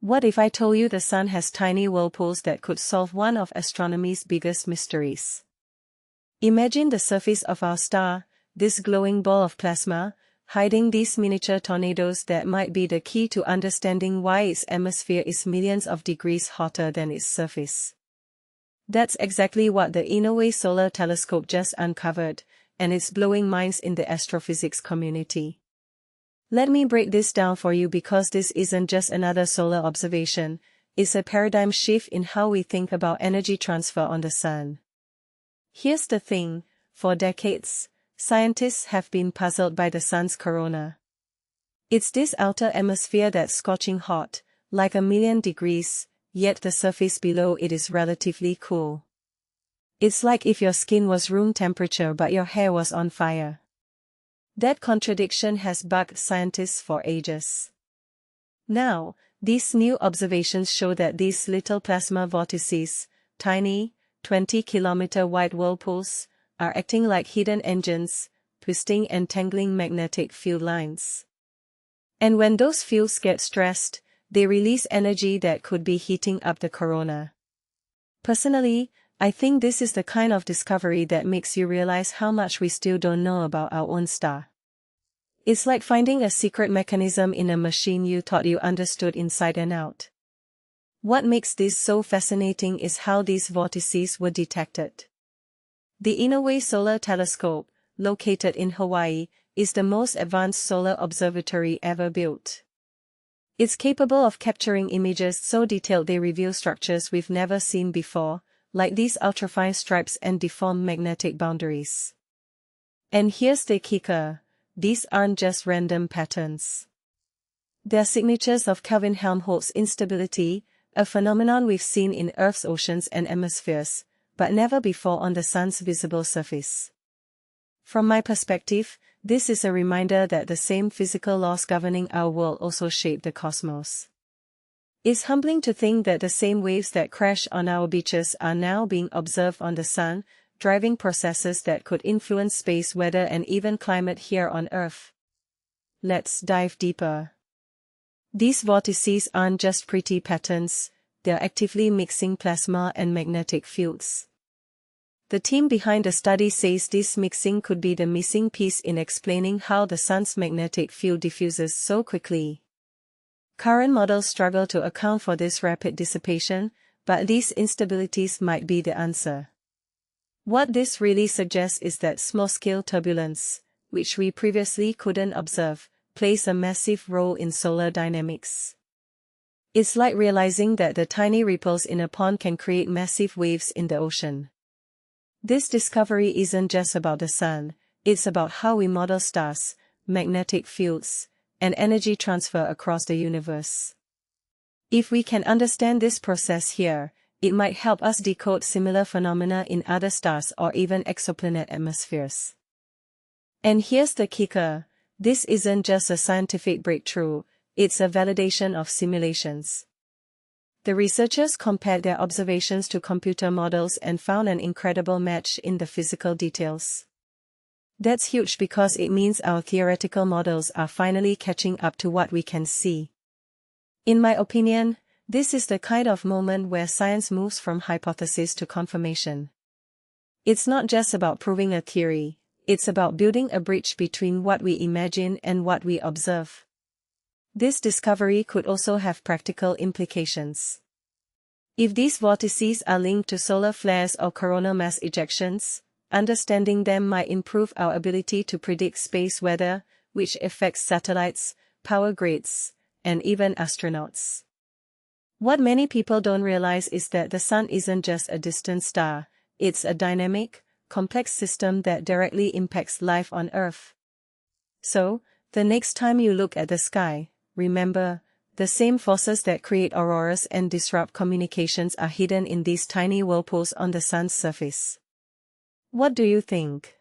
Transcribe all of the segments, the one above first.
What if I told you the sun has tiny whirlpools that could solve one of astronomy's biggest mysteries? Imagine the surface of our star, this glowing ball of plasma, hiding these miniature tornadoes that might be the key to understanding why its atmosphere is millions of degrees hotter than its surface. That's exactly what the Inouye Solar Telescope just uncovered, and it's blowing minds in the astrophysics community. Let me break this down for you because this isn't just another solar observation, it's a paradigm shift in how we think about energy transfer on the sun. Here's the thing, for decades, scientists have been puzzled by the sun's corona. It's this outer atmosphere that's scorching hot, like 1,000,000 degrees, yet the surface below it is relatively cool. It's like if your skin was room temperature but your hair was on fire. That contradiction has bugged scientists for ages. Now, these new observations show that these little plasma vortices, tiny, 20-kilometer wide whirlpools, are acting like hidden engines, twisting and tangling magnetic field lines. And when those fields get stressed, they release energy that could be heating up the corona. Personally, I think this is the kind of discovery that makes you realize how much we still don't know about our own star. It's like finding a secret mechanism in a machine you thought you understood inside and out. What makes this so fascinating is how these vortices were detected. The Inouye Solar Telescope, located in Hawaii, is the most advanced solar observatory ever built. It's capable of capturing images so detailed they reveal structures we've never seen before, like these ultrafine stripes and deformed magnetic boundaries. And here's the kicker, these aren't just random patterns. They're signatures of Kelvin-Helmholtz instability, a phenomenon we've seen in Earth's oceans and atmospheres, but never before on the sun's visible surface. From my perspective, this is a reminder that the same physical laws governing our world also shape the cosmos. It's humbling to think that the same waves that crash on our beaches are now being observed on the sun, driving processes that could influence space weather and even climate here on Earth. Let's dive deeper. These vortices aren't just pretty patterns, they're actively mixing plasma and magnetic fields. The team behind the study says this mixing could be the missing piece in explaining how the sun's magnetic field diffuses so quickly. Current models struggle to account for this rapid dissipation, but these instabilities might be the answer. What this really suggests is that small-scale turbulence, which we previously couldn't observe, plays a massive role in solar dynamics. It's like realizing that the tiny ripples in a pond can create massive waves in the ocean. This discovery isn't just about the sun, it's about how we model stars, magnetic fields, and energy transfer across the universe. If we can understand this process here, it might help us decode similar phenomena in other stars or even exoplanet atmospheres. And here's the kicker, this isn't just a scientific breakthrough, it's a validation of simulations. The researchers compared their observations to computer models and found an incredible match in the physical details. That's huge because it means our theoretical models are finally catching up to what we can see. In my opinion, this is the kind of moment where science moves from hypothesis to confirmation. It's not just about proving a theory, it's about building a bridge between what we imagine and what we observe. This discovery could also have practical implications. If these vortices are linked to solar flares or coronal mass ejections, understanding them might improve our ability to predict space weather, which affects satellites, power grids, and even astronauts. What many people don't realize is that the sun isn't just a distant star, it's a dynamic, complex system that directly impacts life on Earth. So, the next time you look at the sky, remember, the same forces that create auroras and disrupt communications are hidden in these tiny whirlpools on the sun's surface. What do you think?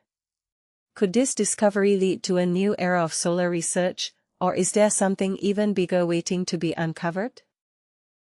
Could this discovery lead to a new era of solar research, or is there something even bigger waiting to be uncovered?